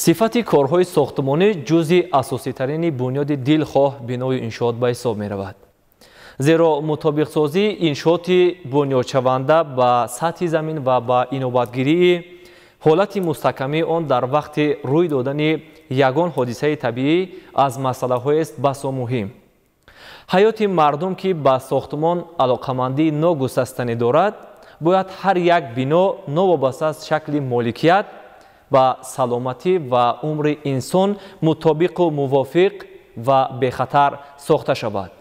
صفت کارهای ساختمانی جزء اساسی‌ترین بنیاد دلخواه بنای انشاءات به حساب می‌رود. زیرا مطابق سازی انشاءات بنیادشونده با سطح زمین و با اینوبتگیری حالت مستحکمی آن در وقت روی دادن یگان حادثه طبیعی از مسئله‌های است بسیار مهم. حیات مردم که به ساختمان علاقمندی ناگسستنی دارد باید هر یک بنا نوابسته از شکل مالکیت و سلامتی و عمر انسان مطابق و موافق و بخطر ساخته شود.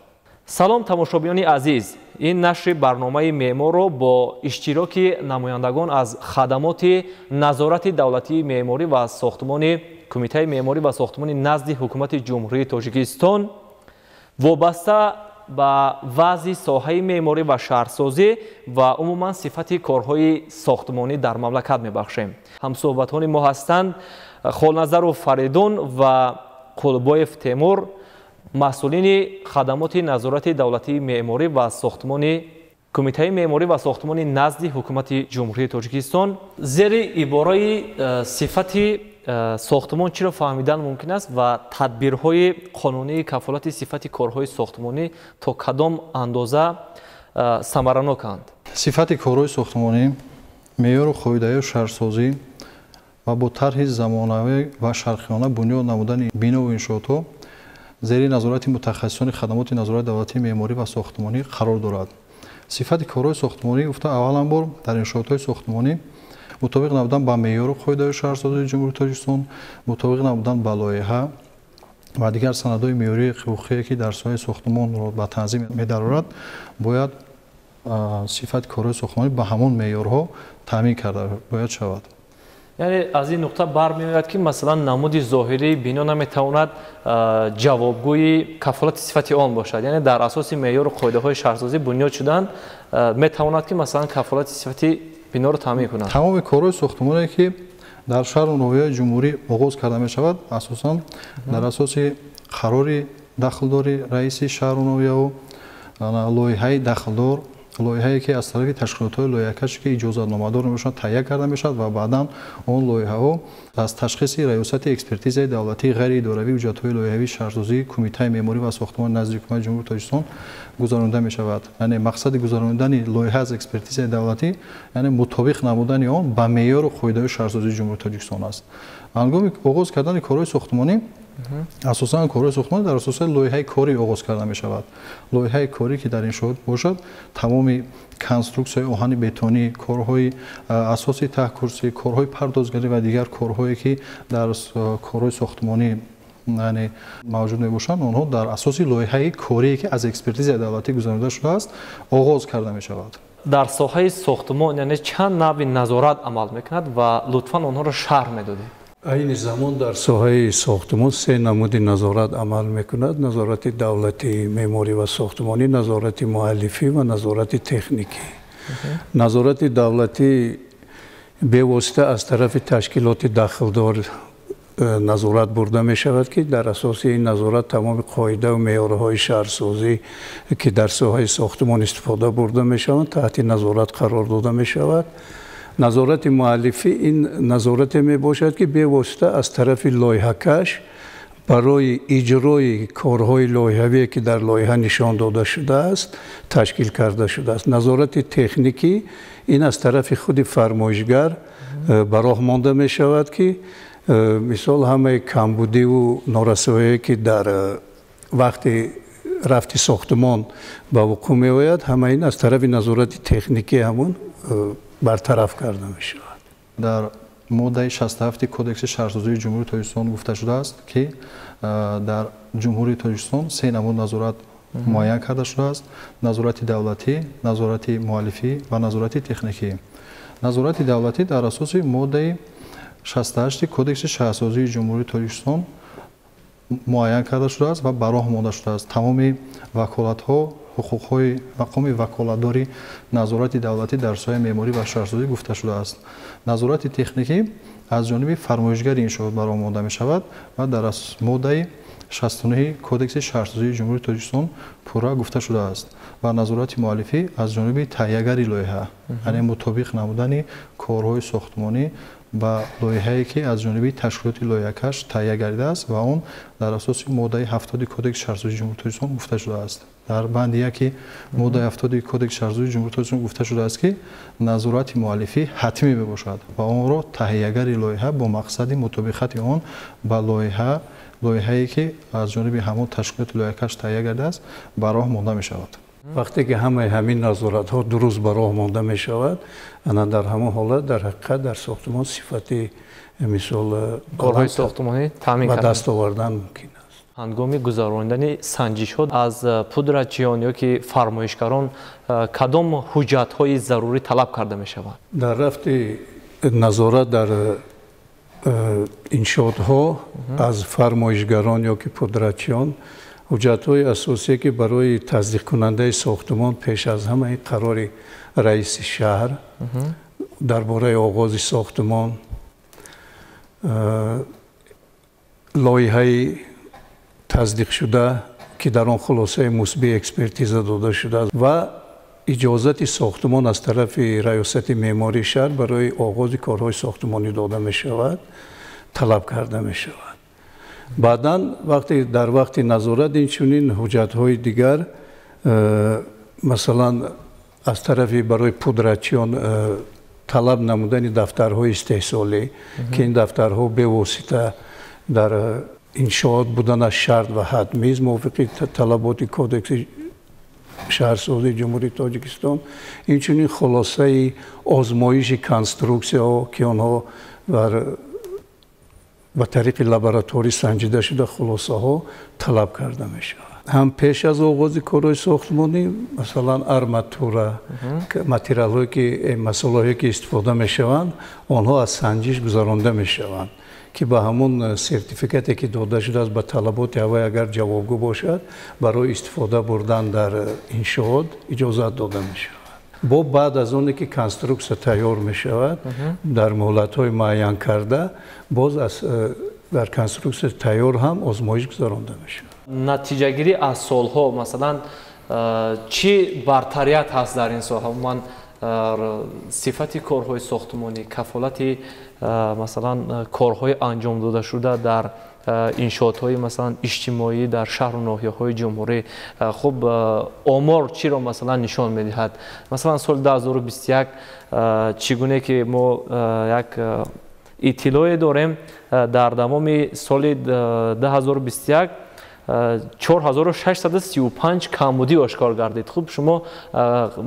سلام تماشابیان عزیز، این نشر برنامه معمار را با اشتراک نمایندگان از خدمات نظارت دولتی معماری و ساختمان کمیته معماری و ساختمان نزد حکومت جمهوری تاجیکستان وابسته به وضع ساحه معماری و شهرسازی و عموما صفت کارهای ساختمانی در مملکت میبخشیم. همصحبتان ما هستند خالنظر و فریدون و قلبایف تیمور، مسئولین خدمات نظارت دولتی معماری و ساختمان کمیته معماری و ساختمان نزد حکومت جمهوری تاجیکستان. زیر عباره صفت ساختمان چرا فهمیدن ممکن است و تدبیرهای قانونی کفالت صفت کارهای ساختمانی تا کدام اندازه ثمرناکند؟ صفت کارهای ساختمانی معیار خوابیدگی و شهرسازی و با طرح زمانوی و شرقیانه بنیاد نمودن بنا و انشاءات زیر نظارت متخصصان خدمات نظارت دولتی معماری و ساختمانی قرار دارد. صفت کارهای ساختمانی گفته اولا بار در انشاءات ساختمانی مطابق نبودن با معیار خوابیدگی و شهرسازی جمهوری تاجیکستان، مطابق نبودن با لایحه و دیگر سندهای معیاری حقوقی که در ساحه ساختمان را به تنظیم می‌دارد باید صفت کارهای ساختمانی به همان معیارها تامین کرده باید شود. یعنی از این نقطه برمی‌آید که مثلا نمود ظاهری بنا نمی‌تواند جوابگوی کفالت صفت آن باشد، یعنی در اساس معیار و قاعده‌های شهرسازی بنیاد شدن می‌تواند که مثلا کفالت صفت بنا را تامین کند. تمام کارهای ساختمانی که در شهر و ناحیه جمهوری آغاز کرده می‌شود اساساً در اساس قرار دخلدار رئیس شهر و ناحیه و لایحه دخلدار، لایحه‌ای که از طرف تشکیلات‌های لایحه‌کش که اجازه‌نامه‌دار میشن تهیه کرده میشد و بعداً اون لایحه‌ها از تشخیص ریاست اکسپرتیز دولتی غیر اداروی وجهت‌های لایحه‌ای شهرسازی کمیته معماری و ساختمان نزد حکومت جمهوری تاجیکستان گذرانده می‌شود. یعنی مقصد گذراندن لایحه از اکسپرتیز دولتی یعنی مطابق نمودن آن به معیار و قاعده شهرسازی جمهوری تاجیکستان است. هنگام آغاز کردن کارهای ساختمانی اساساً کارهای ساختمانی در اساس لایحه کاری آغاز کرده می شود. لایحه کاری که در انشاءات باشد تمام کنسترکسیون آهن بتونی، کارهای اساسی ته‌کرسی، کارهای پردازگری و دیگر کارهایی که در کارهای ساختمانی یعنی موجود می باشند آنها در اساس لایحه کاری که از اکسپرتیز دولتی گذرانده شده است آغاز کرده می شود. در ساحه ساختمان یعنی چند نوع نظارت عمل میکند و لطفاً آنها را شرح میدادید. این زمان در ساحه ساختمان سه نمود نظارت عمل میکند: نظارت دولتی معماری و ساختمانی، نظارت مؤلفی و نظارت تکنیکی. نظارت دولتی به واسطه از طرف تشکیلات دخلدار نظارت برده می شود که در اساس این نظارت تمام قاعده و معیارهای شهرسازی که در ساحه ساختمان استفاده برده می شود تحت نظارت قرار داده می شود. نظارت مؤلفی این نظارت می باشد که به واسطه از طرف لایحه‌کش برای اجرای کارهای لایحه‌ای که در لایحه نشان داده شده است تشکیل کرده شده است. نظارت تکنیکی این از طرف خود فرمایشگر به راه مانده می شود که مثال همه کمبودی و نارسایی که در وقت رفت ساختمان به وقوع می آید همه این از طرف نظارت تکنیکی همون برطرف کرده می شود. در ماده 67 کدکس شهرسازی جمهوری تاجیکستان گفته شده است که در جمهوری تاجیکستان سه نمود نظارت معین کرده شده است: نظارت دولتی، نظارت مؤلفی و نظارت تکنیکی. نظارت دولتی در اساس ماده 68 کدکس شهرسازی جمهوری تاجیکستان معین کرده شده است و به راه مانده شده است. تمام وکالت‌ها حقوق‌های مقام وکالتداری نظارت دولتی در ساحه معماری و شهرسازی گفته شده است. نظارت تکنیکی از جانب فرمایشگر انشاءات به راه مانده می شود و در ماده 69 کدکس شهرسازی جمهوری تاجیکستان پورا گفته شده است و نظارت مؤلفی از جانب تهیه‌گر لایحه یعنی مطابق نمودن کارهای ساختمانی ба лоиҳае ки аз ҷониби ташкилоти лоиҳакаш таҳия гардидааст ва он дар асоси моддаи 70 кодекси шаҳрсозии ҷумҳурии тоҷикистон гуфта шудааст. дар банди яки моддаи 70 кодекси шаҳрсозии ҷумҳурии тоҷикистон гуфта шудааст ки назорати муаллифӣ ҳатмӣ мебошад ва онро таҳиягари лоиҳа бо мақсади мутобиқати он ба лоиҳае ки аз ҷониби ҳамон ташкилоти лоиҳакаш таҳия гардидааст ба роҳ монда мешавад. вақте ки ҳамаи ҳамин назоратҳо дуруст ба роҳ монда мешавад, ана дар ҳамон ҳолат дар ҳақиқат дар сохтмон сифати мисол корҳои сохтмонӣ таъмин ба даст овардан мумкин аст. ҳангоми гузарондани санҷишҳо аз пудратчиён ёки фармоишгарон кадом ҳуҷҷатҳои зарурӣ талаб карда мешаванд? дар рафти назорат дар иншоотҳо аз фармоишгарон ёки пудратчиён ҳуҷҷатҳои асосие ки барои таздиқкунандаи сохтмон пеш аз ҳама ин қарори раиси шаҳр дар бораи оғози сохтмон, лоиҳаи таздиқшуда ки дар он хулосаи мусбии экспертиза дода шудааст ва иҷозати сохтмон аз тарафи раёсати меъмории шаҳр барои оғози корҳои сохтмонӣ дода мешавад, талаб карда мешавад. баъдан дар вақти назорат инчунин ҳуҷҷатҳои дигар масалан аз тарафи барои пудратчиён талаб намудани дафтарҳои истеҳсолӣ ки ин дафтарҳо бевосита дар иншоот буданаш шарт ва ҳатмист мувофиқи талаботи кодекси шаҳрсозии ҷумҳурии тоҷикистон, инчунин хулосаи озмоиши конструксияҳо ки онҳо ба тариқи лабораторӣ санҷида шуда хулосаҳо талаб карда мешавад. ҳам пеш аз оғози корҳои сохтмонӣ масалан арматура, материалҳое ки масолаҳое ки истифода мешаванд, онҳо аз санҷиш гузаронда мешаванд ки ба ҳамон сертификате ки дода шудааст ба талаботи аввал агар ҷавобгӯ бошад, барои истифода бурдан дар иншоот иҷозат дода мешавад. бо баъд аз оне ки конструксия тайёр мешавад дар муҳлатҳои муайян карда, боз дар конструксия тайёр ҳам озмоиш гузаронда мешавад. натиҷагирӣ аз солҳо масалан чӣ бартарият ҳаст дар ин соҳа? Умуман сифати корҳои сохтмонӣ, кафолати масалан корҳои анҷом додашуда дар иншоотҳои масалан иҷтимоӣ дар шаҳру ноҳияҳои ҷумҳурӣ, хуб омор чиро масалан нишон медиҳад? Масалан соли 2021 чӣ гуне ки мо як иттилое дорем, дар тамоми соли 2021 4635 камбудӣ ошкор гардид. Хуб шумо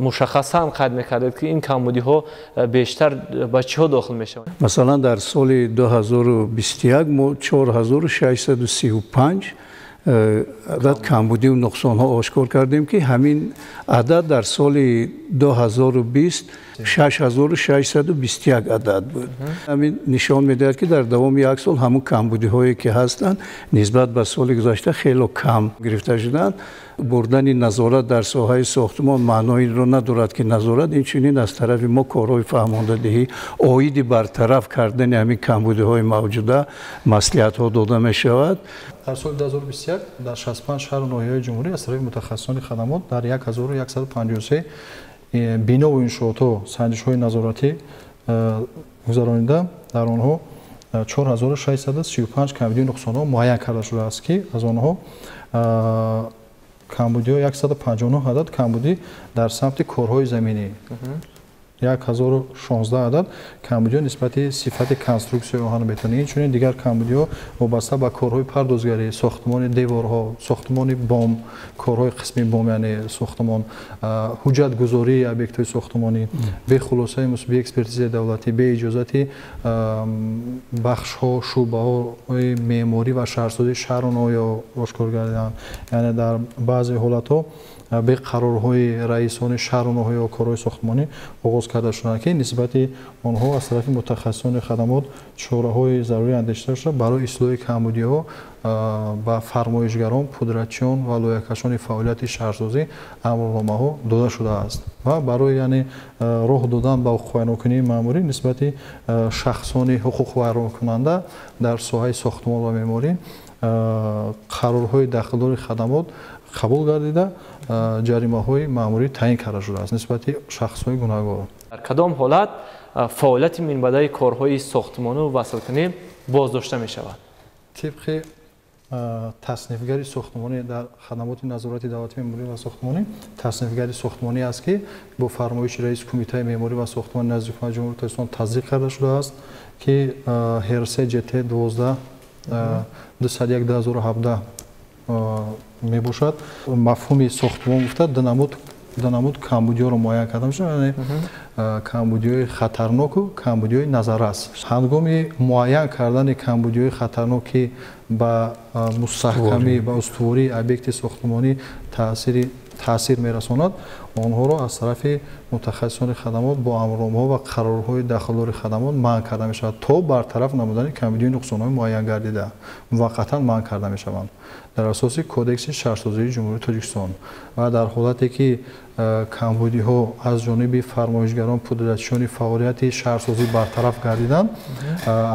мушаххасан қайд мекардед ки ин камбудиҳо бештар ба чиҳо дохил мешаванд? масалан дар соли 2021 мо 4635 адад камбудию нуқсонҳо ошкор кардем ки ҳамин адад дар соли 2020 6621 адад буд. ҳамин нишон медиҳад ки дар давоми як сол ҳамун камбудиҳое ки ҳастанд нисбат ба соли гузашта хело кам гирифта шуданд. бурдани назорат дар соҳаи сохтмон маънои инро надорад ки назорат инчунин аз тарафи мо корҳои фаҳмондадиҳӣ оиди бартараф кардани ҳамин камбудиҳои мавҷуда маслиҳатҳо дода мешавад. дар соли 2021 дар 65 шаҳру ноҳияҳои ҷумҳурӣ аз тарафи мутахассисони хадамот дар 1153 бинову иншоотҳо санҷишҳои назоратӣ гузаронида, дар онҳо 4635 камбудии нуқсонҳо муайян карда шудааст ки аз онҳо камбудиҳо 159 адад камбудӣ дар самти корҳои заминӣ, 1016 адад камбудиҳо нисбати сифати конструксияи оҳанбетонӣ, инчунин дигар камбудиҳо вобаста ба корҳои пардозгарӣ, сохтмони деворҳо, сохтмони бом, корҳои қисми бом, яъне сохтмон, ҳуҷҷатгузории объектҳои сохтмонӣ бе хулосаи мусбии экспертизаи давлатӣ, бе иҷозати бахшҳо, шӯъбаҳои меъморӣ ва шаҳрсозии шаҳру ноҳияҳо ошкор гардиданд. яъне дар баъзе ҳолатҳо бе қарорҳои раисони шаҳру ноҳияҳо корҳои сохтмонӣ оғоз карда шуданд ки нисбати онҳо аз тарафи мутахассисони хадамот чораҳои зарурӣ андешида шуда барои ислоҳи камбудиҳо ба фармоишгарон, пудратчиён ва лоиҳакашони фаъолияти шаҳрсозӣ амрномаҳо дода шудааст ва барои яъне роҳ додан ба ҳуқуқвайронкунии маъмурӣ нисбати шахсони ҳуқуқвайронкунанда дар соҳаи сохтмон ва меъморӣ қарорҳои дахлдори хадамот қабул гардида ҷаримаҳои маъмурӣ таъин карда шудааст нисбати шахсҳои гунаҳгор. дар кадом ҳолат фаъолияти минбаъдаи корҳои сохтмону василкунӣ боздошта мешавад? тибқи таснифгари сохтмонӣ дар хадамоти назорати давлати меъморӣ ва сохтмонӣ таснифгари сохтмонӣ аст ки бо фармоиши раиси кумитаи меъморӣ ва сохтмонӣ назди ҳукумати ҷумҳурии тоҷикистон таздиқ карда шудааст ки ҳРС ҷТ 12 201/2017 мебошад. мафҳуми сохтмон гуфта ду намуд камбудиёро муайян карда мешавад, яъне камбудиёи хатарноку камбудиёи назаррас. ҳангоми муайян кардани камбудиёи хатарнок ки ба мустаҳкамӣ ба устувории объекти сохтмонӣ таъсир мерасонад, онҳоро аз тарафи мутахассисони хадамот бо амрномаҳо ва қарорҳои дахлдори хадамот манъ карда мешавад то бартараф намудани камбудиёи нуқсонҳои муайян гардида муваққатан манъ карда мешаванд дар асоси кодекси шаҳрсозии ҷумҳурии тоҷикистон. ва дар ҳолате ки камбудиҳо аз ҷониби фармоишгарон пудратчиёни фаъолияти шаҳрсозӣ бартараф гардиданд,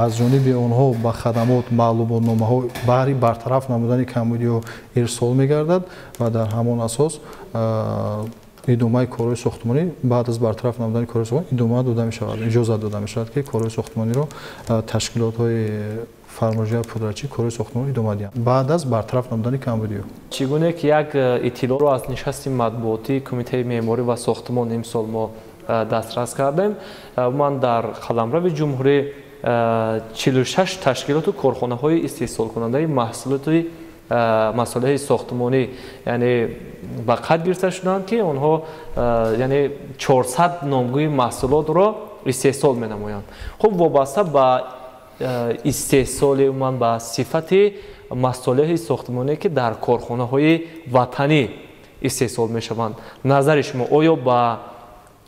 аз ҷониби онҳо ба хадамот маълумотномаҳо баҳри бартараф намудани камбудиҳо ирсол мегардад ва дар ҳамон асос идомаи корҳои сохтмонӣ баъд аз бартараф намудани корҳои сохтмонӣ идома дода мешавад, иҷозат дода мешавад ки корҳои сохтмониро ташкилотҳои фармоишгар пудратчӣ корҳои сохтмонро идома диҳанд баъд аз бартараф намудани камбудиҳо. чӣ гуне ки як иттилоъро аз нишасти матбуотии кумитаи меъморӣ ва сохтмон имсол мо дастрас кардем. умуман дар қаламрави ҷумҳурӣ 46 ташкилоту корхонаҳои истеҳсолкунандаи маҳсулоти масъулияти сохтмонӣ яъне ба қад гирифта шуданд ки онҳо яъне 400 номгӯи маҳсулотро истеҳсол менамоянд. хуб вобаста ба истеҳсоли умуман ба сифати масъулияти сохтмонӣ ки дар корхонаҳои ватанӣ истеҳсол мешаванд, назари шумо оё ба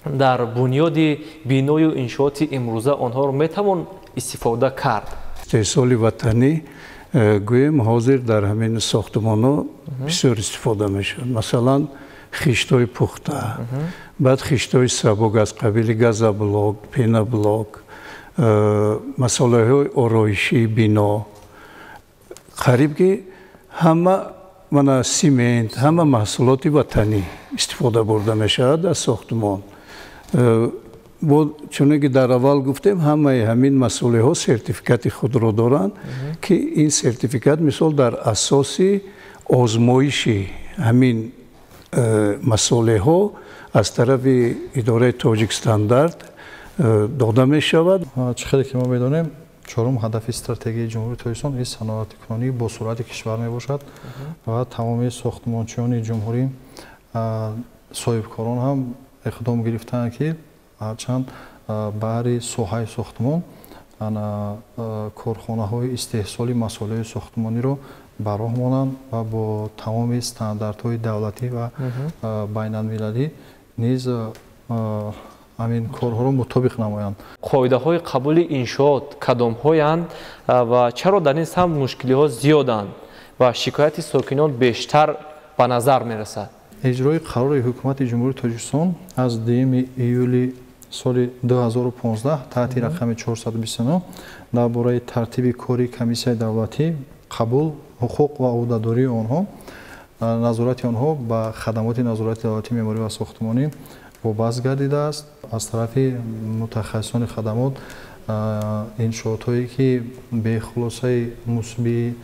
дар бунёди биную иншооти имрӯза онҳоро метавон истифода кард? Истеҳсоли ватанӣ гӯем ҳозир дар ҳамин сохтмонҳо бисёр истифода мешавад. Масалан, хиштҳои пухта, баъд хиштҳои сабук аз қабили газоблок, пеноблок, масъулияҳои ороишии бино, қариб ки ҳама мана симент, ҳама маҳсулоти ватанӣ истифода бурда мешавад аз сохтмон. чуне ки дар аввал гуфтем ҳамаи ҳамин масъулияҳо сертификати худро доранд ки ин сертификат мисол дар асоси озмоиши ҳамин масъулияҳо аз тарафи идораи тоҷик стандарт дода мешавад. чӣ хеле ки мо медонем чорум ҳадафи стратегияи ҷумҳурии тоҷикистон ин саноатикунонии босуръати кишвар мебошад ва тамоми сохтмончиёни ҷумҳурӣ соҳибкорон ҳам иқдом гирифтаанд ки ҳарчанд баҳри соҳаи сохтмон корхонаҳои истеҳсоли масъулияҳои сохтмониро бароҳ монанд ва бо тамоми стандартҳои давлатӣ ва байналмилалӣ низ ҳамин корҳоро мутобиқ намоянд. қоидаҳои қабули иншоот кадомҳоянд ва чаро дар ин сам мушкилиҳо зиёданд ва шикояти сокинон бештар ба назар мерасад? иҷрои қарори ҳукумати ҷумҳурии тоҷикистон аз 2 июли соли 2015 таҳти рақами 429 дар бораи тартиби кори комиссияи давлатӣ қабул ҳуқуқ ва ӯҳдадории онҳо назорати онҳо ба хадамоти назорати давлатии меъморӣ ва сохтмонӣ вобаст гардидааст. аз тарафи мутахассисони хадамот иншоотҳое ки бе хулосаи мусбии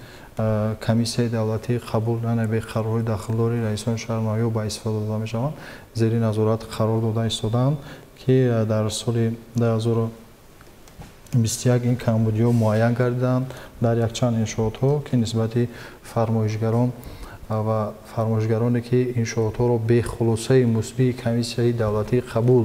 комиссияи давлатӣ қабул бе қарорҳои дахлдори раисони шаҳрноҳиҳо ба истифода дода мешаванд зери назорат қарор дода истодаанд ки дар соли 2021 ин камбудиҳо муайян гардиданд дар якчанд иншоотҳо ки нисбати фармоишгарон ва фармоишгароне ки иншоотҳоро бе хулосаи мусбии комиссияи давлатӣ қабул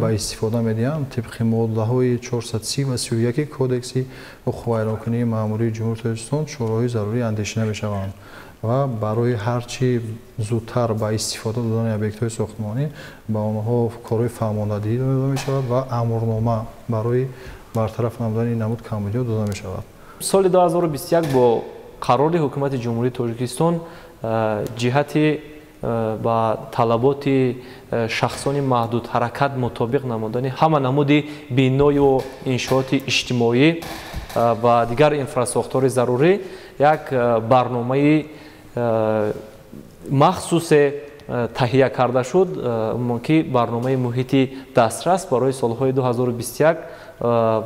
ба истифода медиҳанд тибқи моддаҳои 430 ва 31 кодекси ҳуқуқ вайронкунии маъмурии ҷумҳурии тоҷикистон чораҳои зарурӣ андешида мешаванд ва барои ҳарчи зудтар ба истифода додани объектҳои сохтмонӣ ба онҳо корҳои фармондадиҳӣ дода мешавад ва амрнома барои бартараф намудани ин намуд камбудиҳо дода мешавад. соли 2021 бо қарори ҳукумати ҷумҳурии тоҷикистон ҷиҳати ба талаботи шахсони маҳдудҳаракат мутобиқ намудани ҳама намуди биную иншооти иҷтимоӣ ва дигар инфрасохтори зарурӣ як барномаи махсус таҳия карда шуд ки барномаи муҳити дастрас барои солҳои 2021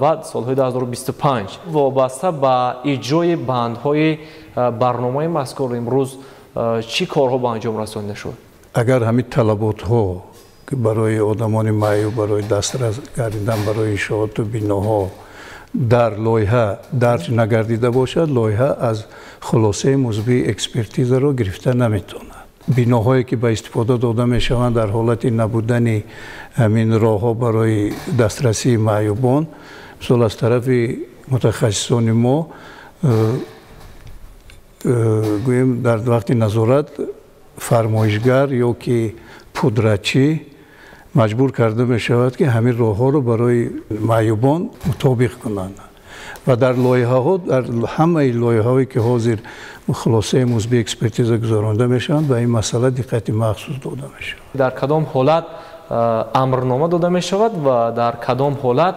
ва солҳои 2025 вобаста ба иҷрои бандҳои барномаи мазкур имрӯз чӣ корҳо ба анҷом расонида шуд? агар ҳамин талаботҳо ки барои одамони маъюб барои дастрас гардидан барои иншооту биноҳо дар лоиҳа дарҷ нагардида бошад, лоиҳа аз хулосаи музбии экспертизаро гирифта наметавонад. биноҳое ки ба истифода дода мешаванд дар ҳолати набудани ҳамин роҳҳо барои дастрасии маъюбон, мисол аз тарафи мутахассисони мо гӯем дар вақти назорат фармоишгар ё ки пудрачӣ маҷбур карда мешавад ки ҳамин роҳҳоро барои маъюбон мутобиқ кунанд ва дар лоиҳаҳо дар ҳамаи лоиҳаҳое ки ҳозир хулосаи музбии экспертиза гузаронда мешаванд ба ин масъала диққати махсус дода мешавад. дар кадом ҳолат амрнома дода мешавад ва дар кадом ҳолат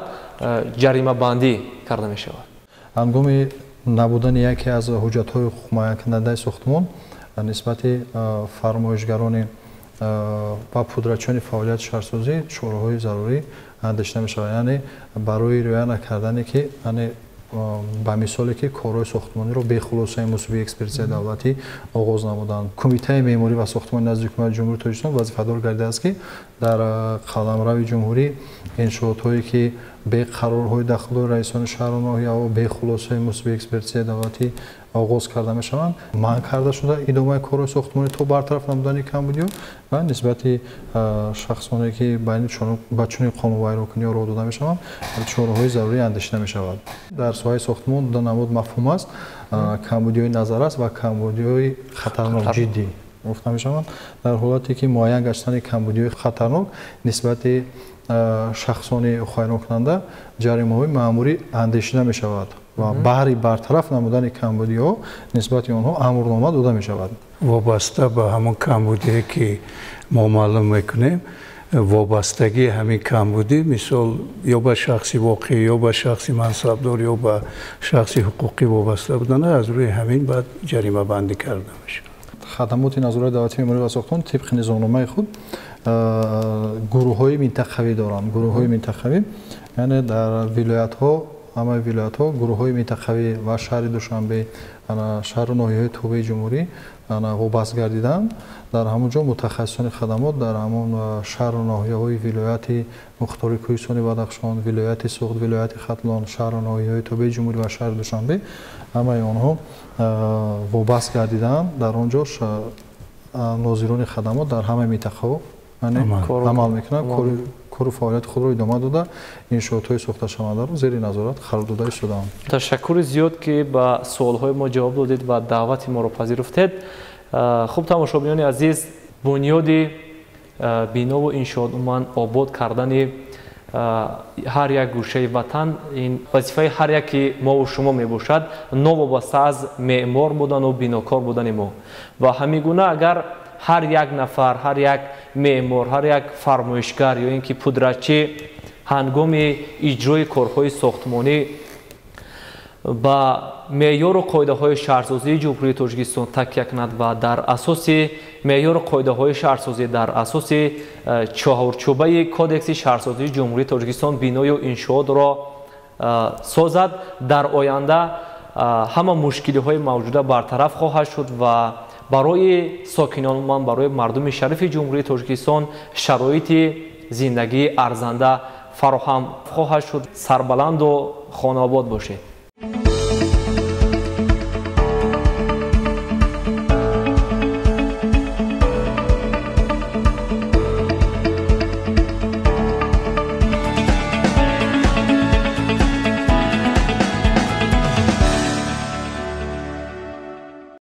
ҷаримабандӣ карда мешавад? ҳангоми набудани яке аз ҳуҷҷатҳои ҳимоякунандаи сохтмон нисбати фармоишгарони ба пудрачони фаъолияти шаҳрсозӣ чораҳои зарурӣ андешида мешавад, яъне барои риоя накардане ки ба мисоле ки корҳои сохтмониро бе хулосаи мусбии экспертизаи давлатӣ оғоз намуданд. Кумитаи меъморӣ ва сохтмони назди ҳукумати ҷумҳурии Тоҷикистон вазифадор гардидааст ки дар қаламрави ҷумҳурӣ иншоотҳое ки бе қарорҳои дахлдори раисони шаҳру ноҳияҳо бе хулосаи мусбии экспертизаи давлатӣ оғоз карда мешаванд, манъ карда шуда идомаи корҳои сохтмонӣ то бартараф намудани камбудиҳо ва нисбати шахсоне ки ба чунин қонунвайрокуниҳо роҳ дода мешаванд чораҳои зарурӣ андешида мешавад. дар соҳаи сохтмон ду намуд мафҳум аст: камбудиҳои назаррас ва камбудиҳои хатарнок ҷиддӣ гуфта мешаванд. дар ҳолате ки муайян гаштани камбудиҳои хатарнок нисбати шахсони вайронкунанда ҷаримаҳои маъмурӣ андешида мешавад ва баҳри бартараф намудани камбудиҳо нисбати онҳо амрнома дода мешавад. вобаста ба ҳамон камбудие ки мо маълум мекунем, вобастагии ҳамин камбудӣ мисол ё ба шахси воқеъ ё ба шахси мансабдор ё ба шахси ҳуқуқӣ вобаста будана аз рӯи ҳамин баъд ҷаримабандӣ карда мешавад. хадамоти назорати давлатии меъморӣ ва сохтмон тибқи низомномаи худ гурӯҳҳои минтақавӣ доранд. гурӯҳҳои минтақавӣ яъне дар вилоятҳо, ҳамаи вилоятҳо гурӯҳҳои минтақавӣ ва шаҳри Душанбе, шаҳру ноҳияҳои тобаи ҷумҳурӣ вобаста гардиданд. дар ҳамон ҷо мутахассисони хадамот дар ҳамон шаҳру ноҳияҳои вилояти Мухтори Кӯҳистони Бадахшон, вилояти Суғд, вилояти Хатлон, шаҳру ноҳияҳои тобаи ҷумҳурӣ ва шаҳри Душанбе ҳамаи онҳо вобаста гардиданд. дар он ҷо нозирони хадамот дар ҳамаи минтақаҳо амал мекунанд, кору фаъолияти худро идома дода иншоотҳои сохташавандаро зери назорат қарор дода истодаанд. ташаккури зиёд ки ба суолҳои мо ҷавоб додед ва даъвати моро пазируфтед. хуб, тамошобинони азиз, бунёди бинову иншоатманд обод кардани ҳар як гӯшаи ватан ин вазифаи ҳар яки мову шумо мебошад, новобаста аз меъмор будану бинокор будани мо. ва ҳамин гуна агар ҳар як нафар, ҳар як меъмор, ҳар як фармоишгар ё ин ки пудрачӣ ҳангоми иҷрои корҳои сохтмонӣ ба меъёру қоидаҳои шаҳрсозии ҷумҳурии Тоҷикистон такя кунад ва дар асоси меъёру қоидаҳои шаҳрсозӣ, дар асоси чаҳорчӯбаи кодекси шаҳрсозии ҷумҳурии Тоҷикистон биную иншоотро созад, дар оянда ҳама мушкилиҳои мавҷуда бартараф хоҳад шуд ва барои сокинон, барои мардуми шарифи ҷумҳурии Тоҷикистон шароити зиндагии арзанда фароҳам хоҳад шуд. Сарбаланду хонобод бошед.